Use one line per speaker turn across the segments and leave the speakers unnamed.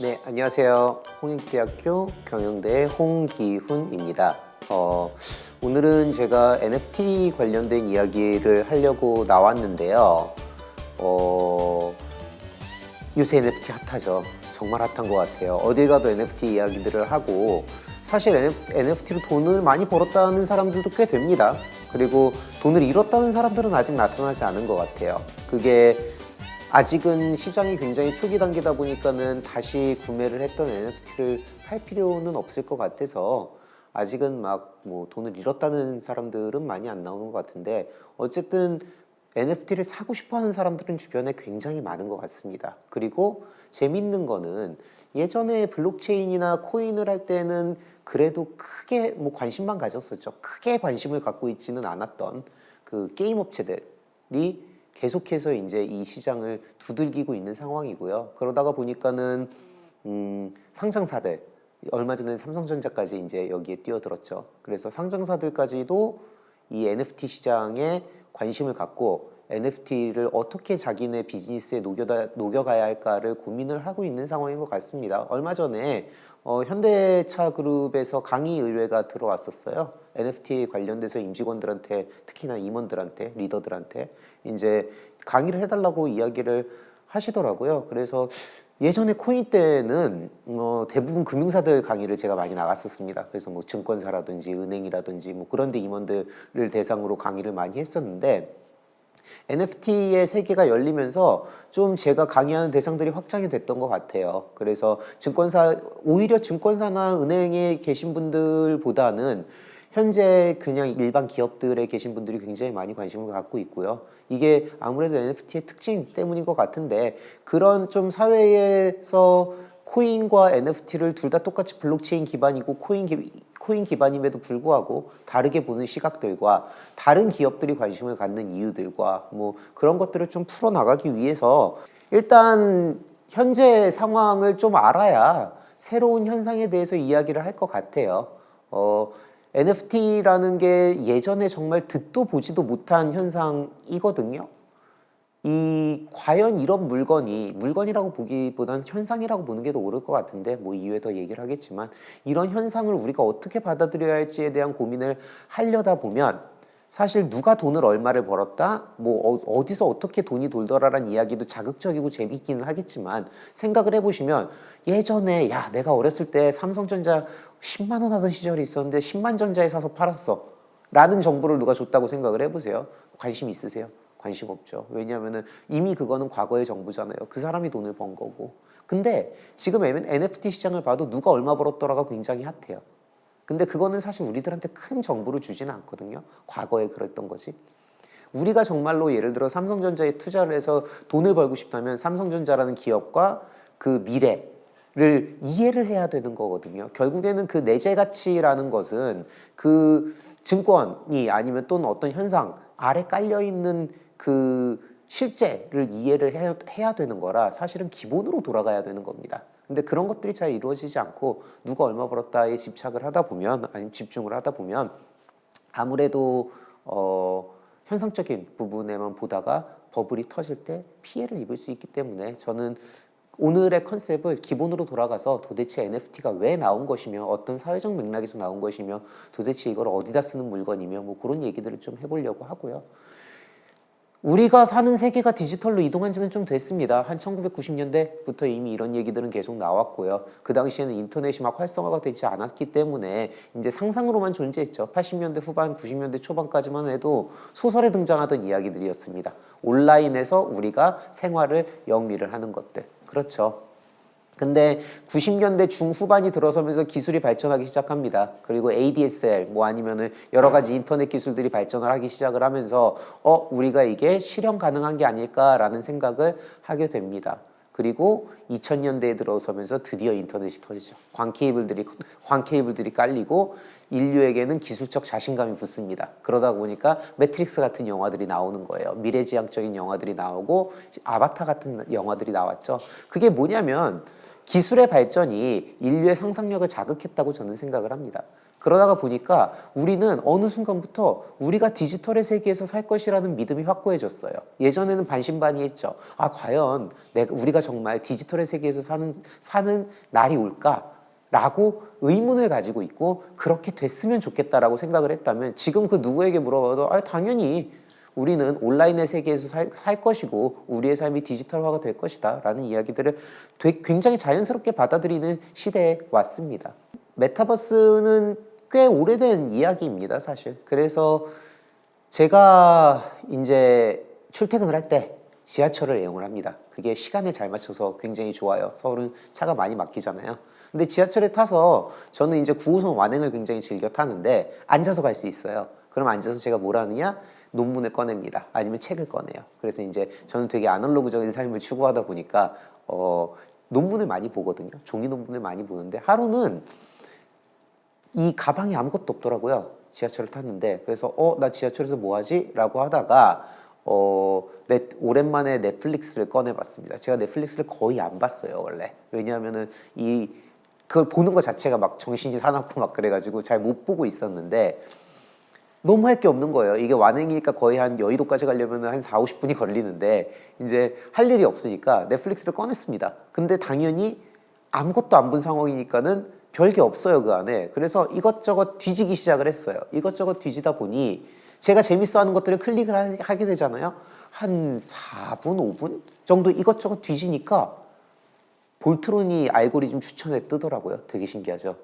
네, 안녕하세요. 홍익대학교 경영대의 홍기훈입니다. 오늘은 제가 NFT 관련된 이야기를 하려고 나왔는데요. 요새 NFT 핫하죠. 정말 핫한 것 같아요. 어딜 가도 NFT 이야기들을 하고, 사실 NFT로 돈을 많이 벌었다는 사람들도 꽤 됩니다. 그리고 돈을 잃었다는 사람들은 아직 나타나지 않은 것 같아요. 그게 아직은 시장이 굉장히 초기 단계다 보니까는 다시 구매를 했던 NFT를 팔 필요는 없을 것 같아서 아직은 막 뭐 돈을 잃었다는 사람들은 많이 안 나오는 것 같은데, 어쨌든 NFT를 사고 싶어 하는 사람들은 주변에 굉장히 많은 것 같습니다. 그리고 재밌는 거는 예전에 블록체인이나 코인을 할 때는 그래도 크게 뭐 관심만 가졌었죠. 크게 관심을 갖고 있지는 않았던 그 게임 업체들이 계속해서 이제 이 시장을 두들기고 있는 상황이고요. 그러다가 보니까는 상장사들, 얼마 전에 삼성전자까지 이제 여기에 뛰어들었죠. 그래서 상장사들까지도 이 NFT 시장에 관심을 갖고 NFT를 어떻게 자기네 비즈니스에 녹여가야 할까를 고민을 하고 있는 상황인 것 같습니다. 얼마 전에 현대차 그룹에서 강의 의뢰가 들어왔었어요. NFT 관련돼서 임직원들한테, 특히나 임원들한테, 리더들한테 이제 강의를 해달라고 이야기를 하시더라고요. 그래서 예전에 코인 때는 대부분 금융사들 강의를 제가 많이 나갔었습니다. 그래서 뭐 증권사라든지 은행이라든지 뭐 그런 데 임원들을 대상으로 강의를 많이 했었는데, NFT의 세계가 열리면서 좀 제가 강의하는 대상들이 확장이 됐던 것 같아요. 그래서 오히려 증권사나 은행에 계신 분들보다는 현재 그냥 일반 기업들에 계신 분들이 굉장히 많이 관심을 갖고 있고요. 이게 아무래도 NFT의 특징 때문인 것 같은데, 그런 좀 사회에서 코인과 NFT를 둘 다 똑같이 블록체인 기반이고 코인 기반임에도 불구하고 다르게 보는 시각들과 다른 기업들이 관심을 갖는 이유들과 뭐 그런 것들을 좀 풀어나가기 위해서 일단 현재 상황을 좀 알아야 새로운 현상에 대해서 이야기를 할 것 같아요. NFT라는 게 예전에 정말 듣도 보지도 못한 현상이거든요. 과연 이런 물건이라고 보기보다는 현상이라고 보는 게 더 옳을 것 같은데, 뭐 이후에 더 얘기를 하겠지만, 이런 현상을 우리가 어떻게 받아들여야 할지에 대한 고민을 하려다 보면 사실 누가 돈을 얼마를 벌었다, 뭐 어디서 어떻게 돈이 돌더라라는 이야기도 자극적이고 재밌기는 하겠지만, 생각을 해보시면 예전에 야, 내가 어렸을 때 삼성전자 10만 원 하던 시절이 있었는데 10만 전자에 사서 팔았어 라는 정보를 누가 줬다고 생각을 해보세요. 관심 있으세요? 관심 없죠. 왜냐하면은 이미 그거는 과거의 정보잖아요. 그 사람이 돈을 번 거고. 근데 지금 NFT 시장을 봐도 누가 얼마 벌었더라가 굉장히 핫해요. 근데 그거는 사실 우리들한테 큰 정보를 주지는 않거든요. 과거에 그랬던 거지. 우리가 정말로 예를 들어 삼성전자에 투자를 해서 돈을 벌고 싶다면 삼성전자라는 기업과 그 미래를 이해를 해야 되는 거거든요. 결국에는 그 내재 가치라는 것은 그 증권이 아니면 또는 어떤 현상 아래 깔려 있는 그 실제를 이해를 해야 되는 거라 사실은 기본으로 돌아가야 되는 겁니다. 근데 그런 것들이 잘 이루어지지 않고 누가 얼마 벌었다에 집착을 하다 보면, 아니면 집중을 하다 보면 아무래도 현상적인 부분에만 보다가 버블이 터질 때 피해를 입을 수 있기 때문에, 저는 오늘의 컨셉을 기본으로 돌아가서 도대체 NFT가 왜 나온 것이며 어떤 사회적 맥락에서 나온 것이며 도대체 이걸 어디다 쓰는 물건이며 뭐 그런 얘기들을 좀 해보려고 하고요. 우리가 사는 세계가 디지털로 이동한 지는 좀 됐습니다. 한 1990년대부터 이미 이런 얘기들은 계속 나왔고요. 그 당시에는 인터넷이 막 활성화가 되지 않았기 때문에 이제 상상으로만 존재했죠. 80년대 후반, 90년대 초반까지만 해도 소설에 등장하던 이야기들이었습니다. 온라인에서 우리가 생활을 영위를 하는 것들. 그렇죠. 근데 90년대 중후반이 들어서면서 기술이 발전하기 시작합니다. 그리고 ADSL 뭐 아니면은 여러 가지 인터넷 기술들이 발전을 하기 시작을 하면서 우리가 이게 실현 가능한 게 아닐까라는 생각을 하게 됩니다. 그리고 2000년대에 들어서면서 드디어 인터넷이 터지죠. 광케이블들이 깔리고 인류에게는 기술적 자신감이 붙습니다. 그러다 보니까 매트릭스 같은 영화들이 나오는 거예요. 미래지향적인 영화들이 나오고 아바타 같은 영화들이 나왔죠. 그게 뭐냐면 기술의 발전이 인류의 상상력을 자극했다고 저는 생각을 합니다. 그러다가 보니까 우리는 어느 순간부터 우리가 디지털의 세계에서 살 것이라는 믿음이 확고해졌어요. 예전에는 반신반의했죠. 아, 과연 우리가 정말 디지털의 세계에서 사는 날이 올까? 라고 의문을 가지고 있고 그렇게 됐으면 좋겠다라고 생각을 했다면 지금 그 누구에게 물어봐도 당연히 우리는 온라인의 세계에서 살 것이고 우리의 삶이 디지털화가 될 것이다 라는 이야기들을 굉장히 자연스럽게 받아들이는 시대에 왔습니다. 메타버스는 꽤 오래된 이야기입니다, 사실. 그래서 제가 이제 출퇴근을 할 때 지하철을 이용을 합니다. 그게 시간에 잘 맞춰서 굉장히 좋아요. 서울은 차가 많이 막히잖아요. 근데 지하철에 타서 저는 이제 9호선 완행을 굉장히 즐겨 타는데 앉아서 갈 수 있어요. 그럼 앉아서 제가 뭘 하느냐? 논문을 꺼냅니다. 아니면 책을 꺼내요. 그래서 이제 저는 되게 아날로그적인 삶을 추구하다 보니까 논문을 많이 보거든요. 종이 논문을 많이 보는데 하루는 이 가방에 아무것도 없더라고요. 지하철을 탔는데 그래서 나 지하철에서 뭐 하지? 라고 하다가 오랜만에 넷플릭스를 꺼내봤습니다. 제가 넷플릭스를 거의 안 봤어요, 원래. 왜냐하면은 그걸 보는 것 자체가 막 정신이 사납고 막 그래가지고 잘 못 보고 있었는데 너무 할 게 없는 거예요. 이게 완행이니까 거의 한 여의도까지 가려면 한 4, 50분이 걸리는데 이제 할 일이 없으니까 넷플릭스를 꺼냈습니다. 근데 당연히 아무것도 안 본 상황이니까는 별게 없어요, 그 안에. 그래서 이것저것 뒤지기 시작을 했어요. 이것저것 뒤지다 보니 제가 재밌어 하는 것들을 클릭을 하게 되잖아요. 한 4분, 5분 정도 이것저것 뒤지니까 볼트론이 알고리즘 추천에 뜨더라고요. 되게 신기하죠.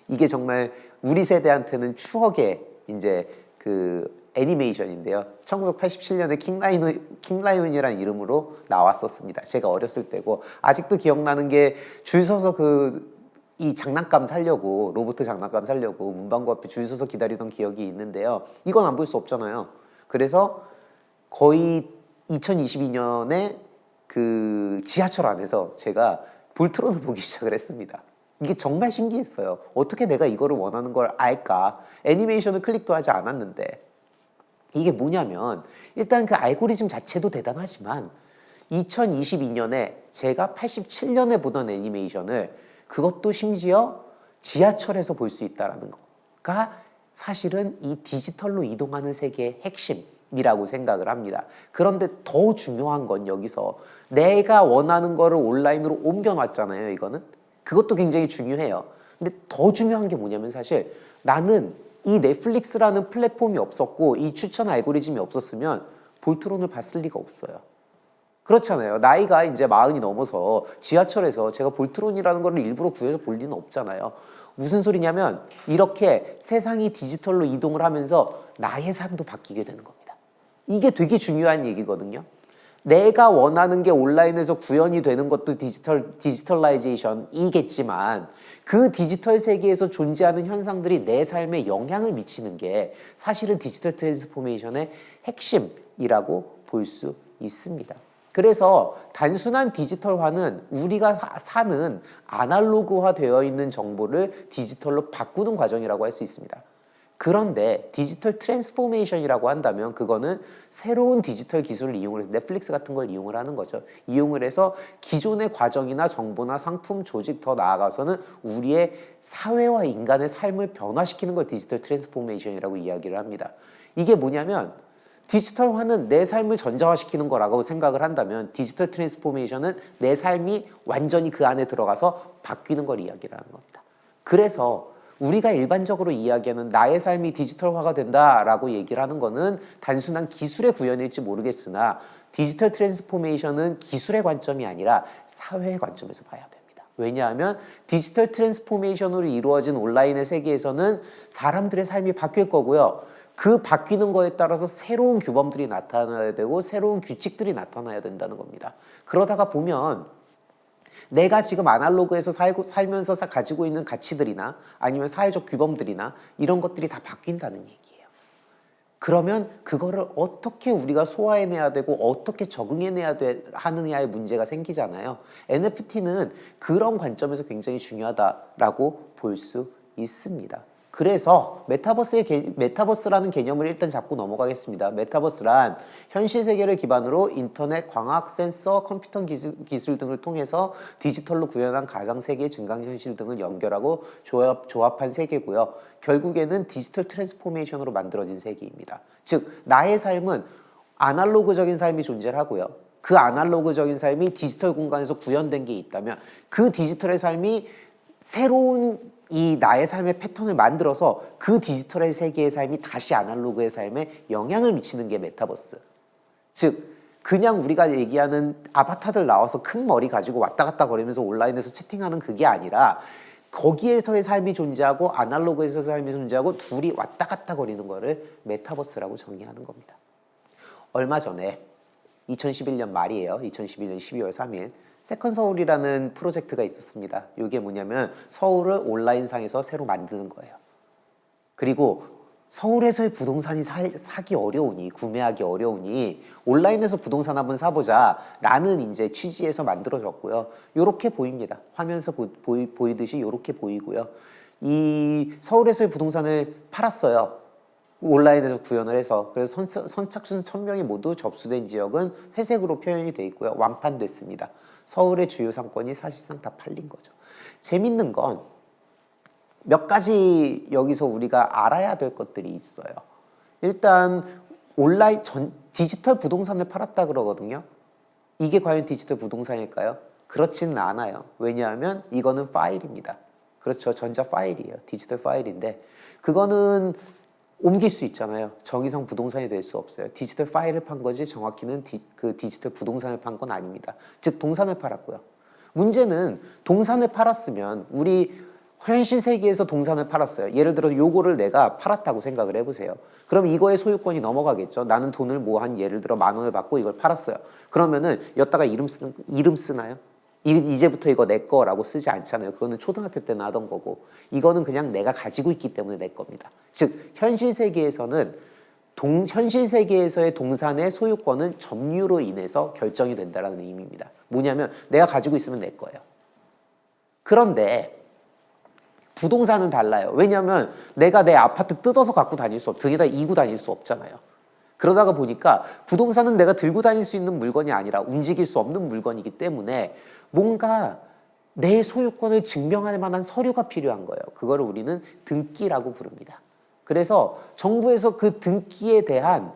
이게 정말 우리 세대한테는 추억의 이제 그 애니메이션인데요. 1987년에 킹라이온이라는 이름으로 나왔었습니다. 제가 어렸을 때고 아직도 기억나는 게 줄 서서 이 장난감 사려고 로봇 장난감 사려고 문방구 앞에 줄 서서 기다리던 기억이 있는데요. 이건 안 볼 수 없잖아요. 그래서 거의 2022년에 그 지하철 안에서 제가 볼트론을 보기 시작을 했습니다. 이게 정말 신기했어요. 어떻게 내가 이거를 원하는 걸 알까? 애니메이션을 클릭도 하지 않았는데 이게 뭐냐면 일단 그 알고리즘 자체도 대단하지만 2022년에 제가 87년에 보던 애니메이션을 그것도 심지어 지하철에서 볼 수 있다는 거가 사실은 이 디지털로 이동하는 세계의 핵심이라고 생각을 합니다. 그런데 더 중요한 건 여기서 내가 원하는 거를 온라인으로 옮겨놨잖아요, 이거는. 그것도 굉장히 중요해요. 근데 더 중요한 게 뭐냐면 사실 나는 이 넷플릭스라는 플랫폼이 없었고 이 추천 알고리즘이 없었으면 볼트론을 봤을 리가 없어요. 그렇잖아요. 나이가 이제 40이 넘어서 지하철에서 제가 볼트론이라는 걸 일부러 구해서 볼 리는 없잖아요. 무슨 소리냐면 이렇게 세상이 디지털로 이동을 하면서 나의 삶도 바뀌게 되는 겁니다. 이게 되게 중요한 얘기거든요. 내가 원하는 게 온라인에서 구현이 되는 것도 디지털라이제이션이겠지만 그 디지털 세계에서 존재하는 현상들이 내 삶에 영향을 미치는 게 사실은 디지털 트랜스포메이션의 핵심이라고 볼 수 있습니다. 그래서 단순한 디지털화는 우리가 사는 아날로그화 되어 있는 정보를 디지털로 바꾸는 과정이라고 할 수 있습니다. 그런데 디지털 트랜스포메이션이라고 한다면 그거는 새로운 디지털 기술을 이용을 해서 넷플릭스 같은 걸 이용을 하는 거죠. 이용을 해서 기존의 과정이나 정보나 상품, 조직 더 나아가서는 우리의 사회와 인간의 삶을 변화시키는 걸 디지털 트랜스포메이션이라고 이야기를 합니다. 이게 뭐냐면 디지털화는 내 삶을 전자화시키는 거라고 생각을 한다면 디지털 트랜스포메이션은 내 삶이 완전히 그 안에 들어가서 바뀌는 걸 이야기를 하는 겁니다. 그래서 우리가 일반적으로 이야기하는 나의 삶이 디지털화가 된다라고 얘기를 하는 거는 단순한 기술의 구현일지 모르겠으나 디지털 트랜스포메이션은 기술의 관점이 아니라 사회의 관점에서 봐야 됩니다. 왜냐하면 디지털 트랜스포메이션으로 이루어진 온라인의 세계에서는 사람들의 삶이 바뀔 거고요. 그 바뀌는 거에 따라서 새로운 규범들이 나타나야 되고 새로운 규칙들이 나타나야 된다는 겁니다. 그러다가 보면 내가 지금 아날로그에서 살면서 가지고 있는 가치들이나 아니면 사회적 규범들이나 이런 것들이 다 바뀐다는 얘기예요. 그러면 그거를 어떻게 우리가 소화해내야 되고 어떻게 적응해내야 하느냐의 문제가 생기잖아요. NFT는 그런 관점에서 굉장히 중요하다라고 볼 수 있습니다. 그래서 메타버스라는 개념을 일단 잡고 넘어가겠습니다. 메타버스란 현실 세계를 기반으로 인터넷, 광학, 센서, 컴퓨터 기술 등을 통해서 디지털로 구현한 가상 세계, 증강현실 등을 연결하고 조합한 세계고요. 결국에는 디지털 트랜스포메이션으로 만들어진 세계입니다. 즉 나의 삶은 아날로그적인 삶이 존재하고요. 그 아날로그적인 삶이 디지털 공간에서 구현된 게 있다면 그 디지털의 삶이 새로운 이 나의 삶의 패턴을 만들어서 그 디지털의 세계의 삶이 다시 아날로그의 삶에 영향을 미치는 게 메타버스. 즉 그냥 우리가 얘기하는 아바타들 나와서 큰 머리 가지고 왔다 갔다 거리면서 온라인에서 채팅하는 그게 아니라 거기에서의 삶이 존재하고 아날로그에서의 삶이 존재하고 둘이 왔다 갔다 거리는 거를 메타버스라고 정의하는 겁니다. 얼마 전에 2011년 말이에요. 2011년 12월 3일 세컨 서울이라는 프로젝트가 있었습니다. 이게 뭐냐면 서울을 온라인상에서 새로 만드는 거예요. 그리고 서울에서의 부동산이 사기 어려우니, 구매하기 어려우니 온라인에서 부동산 한번 사보자 라는 이제 취지에서 만들어졌고요. 요렇게 보입니다. 화면에서 보이듯이 요렇게 보이고요. 이 서울에서의 부동산을 팔았어요. 온라인에서 구현을 해서. 그래서 선착순 1000명이 모두 접수된 지역은 회색으로 표현이 돼 있고요. 완판됐습니다. 서울의 주요 상권이 사실상 다 팔린 거죠. 재밌는 건 몇 가지 여기서 우리가 알아야 될 것들이 있어요. 일단 디지털 부동산을 팔았다 그러거든요. 이게 과연 디지털 부동산일까요? 그렇지는 않아요. 왜냐하면 이거는 파일입니다. 그렇죠. 전자 파일이에요. 디지털 파일인데 그거는 옮길 수 있잖아요. 정의상 부동산이 될 수 없어요. 디지털 파일을 판 거지 정확히는 그 디지털 부동산을 판 건 아닙니다. 즉 동산을 팔았고요. 문제는 동산을 팔았으면 우리 현실 세계에서 동산을 팔았어요. 예를 들어 요거를 내가 팔았다고 생각을 해보세요. 그럼 이거의 소유권이 넘어가겠죠. 나는 돈을 뭐 한 예를 들어 10,000원을 받고 이걸 팔았어요. 그러면은 여기다가 이름 쓰나요? 이제부터 이거 내 거라고 쓰지 않잖아요. 그거는 초등학교 때나 하던 거고 이거는 그냥 내가 가지고 있기 때문에 내 겁니다. 즉 현실 세계에서는 현실 세계에서의 동산의 소유권은 점유로 인해서 결정이 된다는 의미입니다. 뭐냐면 내가 가지고 있으면 내 거예요. 그런데 부동산은 달라요. 왜냐하면 내가 내 아파트 뜯어서 갖고 다닐 수 등에다 이고 다닐 수 없잖아요. 그러다가 보니까 부동산은 내가 들고 다닐 수 있는 물건이 아니라 움직일 수 없는 물건이기 때문에 뭔가 내 소유권을 증명할 만한 서류가 필요한 거예요. 그거를 우리는 등기라고 부릅니다. 그래서 정부에서 그 등기에 대한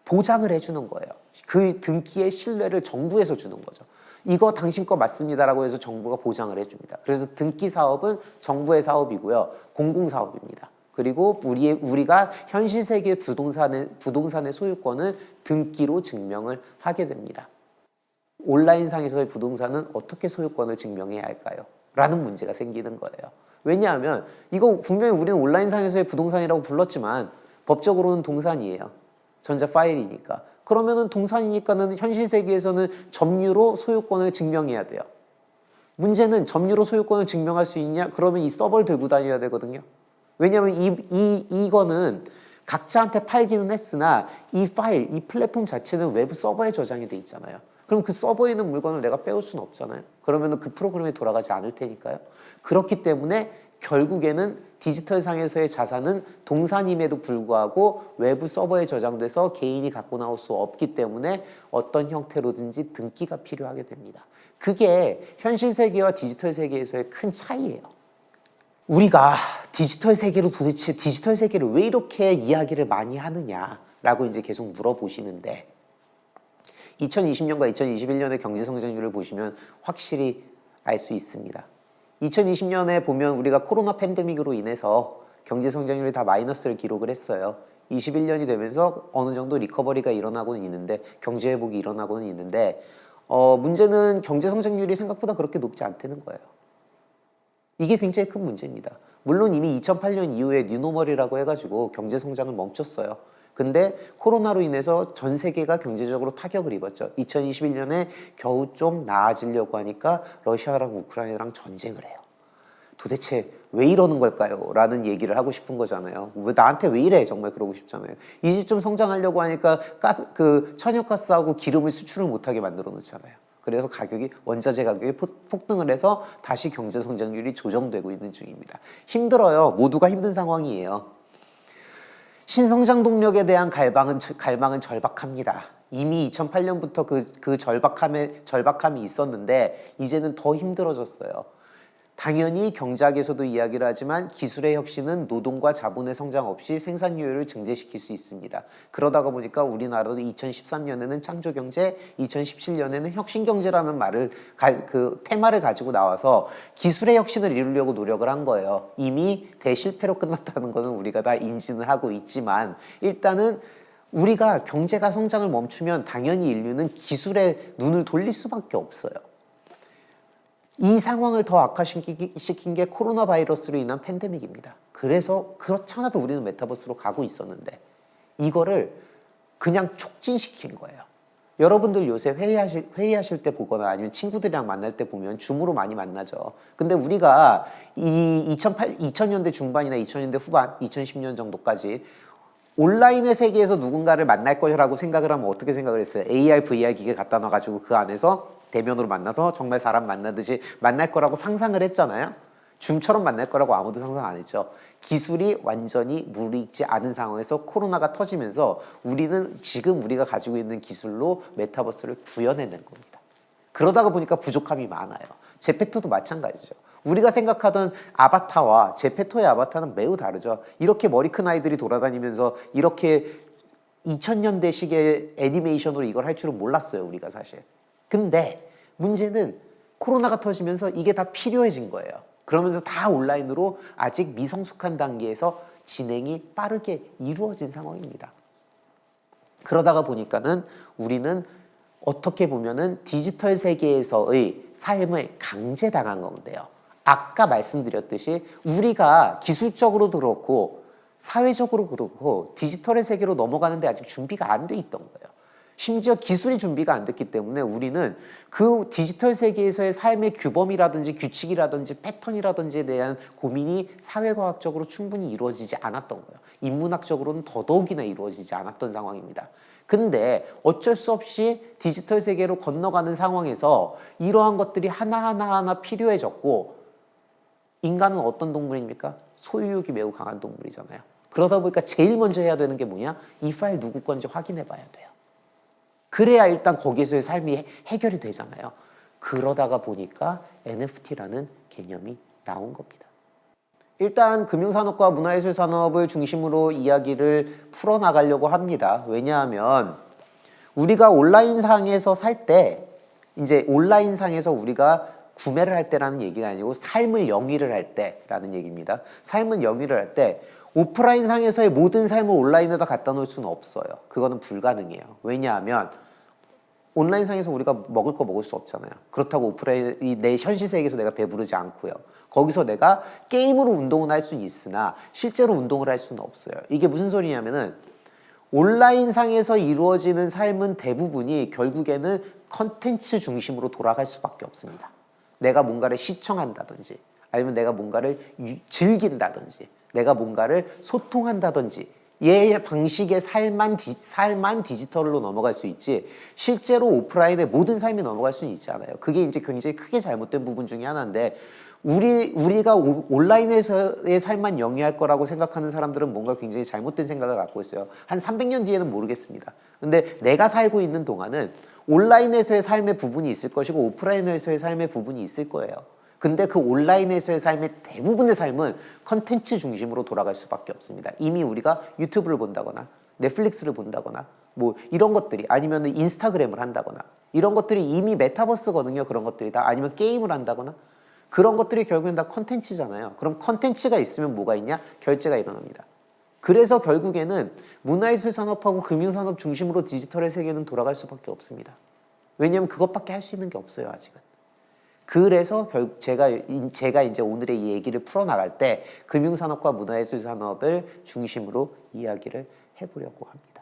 보장을 해주는 거예요. 그 등기의 신뢰를 정부에서 주는 거죠. 이거 당신 거 맞습니다라고 해서 정부가 보장을 해줍니다. 그래서 등기 사업은 정부의 사업이고요. 공공사업입니다. 그리고 우리가 현실 세계 부동산의 소유권을 등기로 증명을 하게 됩니다. 온라인상에서의 부동산은 어떻게 소유권을 증명해야 할까요? 라는 문제가 생기는 거예요. 왜냐하면 이거 분명히 우리는 온라인상에서의 부동산이라고 불렀지만 법적으로는 동산이에요. 전자 파일이니까. 그러면은 동산이니까는 현실 세계에서는 점유로 소유권을 증명해야 돼요. 문제는 점유로 소유권을 증명할 수 있냐? 그러면 이 서버를 들고 다녀야 되거든요. 왜냐하면 이거는 각자한테 팔기는 했으나 이 파일, 이 플랫폼 자체는 외부 서버에 저장이 돼 있잖아요. 그럼 그 서버에 있는 물건을 내가 빼올 수는 없잖아요. 그러면 그 프로그램이 돌아가지 않을 테니까요. 그렇기 때문에 결국에는 디지털 상에서의 자산은 동산임에도 불구하고 외부 서버에 저장돼서 개인이 갖고 나올 수 없기 때문에 어떤 형태로든지 등기가 필요하게 됩니다. 그게 현실 세계와 디지털 세계에서의 큰 차이예요. 우리가 디지털 세계로 도대체 디지털 세계를 왜 이렇게 이야기를 많이 하느냐라고 이제 계속 물어보시는데 2020년과 2021년의 경제 성장률을 보시면 확실히 알 수 있습니다. 2020년에 보면 우리가 코로나 팬데믹으로 인해서 경제 성장률이 다 마이너스를 기록을 했어요. 21년이 되면서 어느 정도 리커버리가 일어나고는 있는데 경제 회복이 일어나고는 있는데 문제는 경제 성장률이 생각보다 그렇게 높지 않다는 거예요. 이게 굉장히 큰 문제입니다. 물론 이미 2008년 이후에 뉴노멀이라고 해가지고 경제 성장을 멈췄어요. 근데 코로나로 인해서 전 세계가 경제적으로 타격을 입었죠. 2021년에 겨우 좀 나아지려고 하니까 러시아랑 우크라이나랑 전쟁을 해요. 도대체 왜 이러는 걸까요? 라는 얘기를 하고 싶은 거잖아요. 왜 나한테 왜 이래? 정말 그러고 싶잖아요. 이제 좀 성장하려고 하니까 천연가스하고 기름을 수출을 못하게 만들어 놓잖아요. 그래서 원자재 가격이 폭등을 해서 다시 경제 성장률이 조정되고 있는 중입니다. 힘들어요. 모두가 힘든 상황이에요. 신성장 동력에 대한 갈망은 절박합니다. 이미 2008년부터 그 절박함이 있었는데 이제는 더 힘들어졌어요. 당연히 경제학에서도 이야기를 하지만 기술의 혁신은 노동과 자본의 성장 없이 생산율을 증대시킬 수 있습니다. 그러다가 보니까 우리나라도 2013년에는 창조경제, 2017년에는 혁신경제라는 그 테마를 가지고 나와서 기술의 혁신을 이루려고 노력을 한 거예요. 이미 대실패로 끝났다는 것은 우리가 다 인지는 하고 있지만 일단은 우리가 경제가 성장을 멈추면 당연히 인류는 기술에 눈을 돌릴 수밖에 없어요. 이 상황을 더 악화시킨 게 코로나 바이러스로 인한 팬데믹입니다. 그래서 그렇지 않아도 우리는 메타버스로 가고 있었는데 이거를 그냥 촉진시킨 거예요. 여러분들 요새 회의하실 때 보거나 아니면 친구들이랑 만날 때 보면 줌으로 많이 만나죠. 근데 우리가 이 2000년대 중반이나 2000년대 후반, 2010년 정도까지 온라인의 세계에서 누군가를 만날 거라고 생각을 하면 어떻게 생각을 했어요? AR, VR 기계 갖다 놔가지고 그 안에서 대면으로 만나서 정말 사람 만나듯이 만날 거라고 상상을 했잖아요. 줌처럼 만날 거라고 아무도 상상 안 했죠. 기술이 완전히 무르익지 않은 상황에서 코로나가 터지면서 우리는 지금 우리가 가지고 있는 기술로 메타버스를 구현해낸 겁니다. 그러다가 보니까 부족함이 많아요. 제페토도 마찬가지죠. 우리가 생각하던 아바타와 제페토의 아바타는 매우 다르죠. 이렇게 머리 큰 아이들이 돌아다니면서 이렇게 2000년대식의 애니메이션으로 이걸 할 줄은 몰랐어요, 우리가 사실. 근데 문제는 코로나가 터지면서 이게 다 필요해진 거예요. 그러면서 다 온라인으로 아직 미성숙한 단계에서 진행이 빠르게 이루어진 상황입니다. 그러다가 보니까는 우리는 어떻게 보면은 디지털 세계에서의 삶을 강제당한 건데요. 아까 말씀드렸듯이 우리가 기술적으로도 그렇고 사회적으로 그렇고 디지털의 세계로 넘어가는데 아직 준비가 안 돼 있던 거예요. 심지어 기술이 준비가 안 됐기 때문에 우리는 그 디지털 세계에서의 삶의 규범이라든지 규칙이라든지 패턴이라든지에 대한 고민이 사회과학적으로 충분히 이루어지지 않았던 거예요. 인문학적으로는 더더욱이나 이루어지지 않았던 상황입니다. 근데 어쩔 수 없이 디지털 세계로 건너가는 상황에서 이러한 것들이 하나하나 필요해졌고 인간은 어떤 동물입니까? 소유욕이 매우 강한 동물이잖아요. 그러다 보니까 제일 먼저 해야 되는 게 뭐냐? 이 파일 누구 건지 확인해 봐야 돼요. 그래야 일단 거기에서의 삶이 해결이 되잖아요. 그러다가 보니까 NFT라는 개념이 나온 겁니다. 일단 금융산업과 문화예술산업을 중심으로 이야기를 풀어나가려고 합니다. 왜냐하면 우리가 온라인상에서 살 때 이제 온라인상에서 우리가 구매를 할 때라는 얘기가 아니고 삶을 영위를 할 때라는 얘기입니다. 삶을 영위를 할 때 오프라인상에서의 모든 삶을 온라인에다 갖다 놓을 수는 없어요. 그거는 불가능해요. 왜냐하면 온라인상에서 우리가 먹을 거 먹을 수 없잖아요. 그렇다고 오프라인 내 현실 세계에서 내가 배부르지 않고요. 거기서 내가 게임으로 운동을 할 수는 있으나 실제로 운동을 할 수는 없어요. 이게 무슨 소리냐면은 온라인상에서 이루어지는 삶은 대부분이 결국에는 컨텐츠 중심으로 돌아갈 수밖에 없습니다. 내가 뭔가를 시청한다든지 아니면 내가 뭔가를 즐긴다든지 내가 뭔가를 소통한다든지 얘의 방식의 삶만 디지털로 넘어갈 수 있지 실제로 오프라인의 모든 삶이 넘어갈 수는 있지 않아요. 그게 이제 굉장히 크게 잘못된 부분 중에 하나인데 우리가 온라인에서의 삶만 영위할 거라고 생각하는 사람들은 뭔가 굉장히 잘못된 생각을 갖고 있어요. 한 300년 뒤에는 모르겠습니다. 근데 내가 살고 있는 동안은 온라인에서의 삶의 부분이 있을 것이고 오프라인에서의 삶의 부분이 있을 거예요. 근데 그 온라인에서의 삶의 대부분의 삶은 컨텐츠 중심으로 돌아갈 수밖에 없습니다. 이미 우리가 유튜브를 본다거나 넷플릭스를 본다거나 뭐 이런 것들이 아니면 인스타그램을 한다거나 이런 것들이 이미 메타버스거든요. 그런 것들이 다 아니면 게임을 한다거나 그런 것들이 결국엔 다 컨텐츠잖아요. 그럼 컨텐츠가 있으면 뭐가 있냐? 결제가 일어납니다. 그래서 결국에는 문화예술 산업하고 금융산업 중심으로 디지털의 세계는 돌아갈 수밖에 없습니다. 왜냐하면 그것밖에 할 수 있는 게 없어요, 아직은. 그래서 제가 이제 오늘의 이 얘기를 풀어나갈 때 금융산업과 문화예술 산업을 중심으로 이야기를 해보려고 합니다.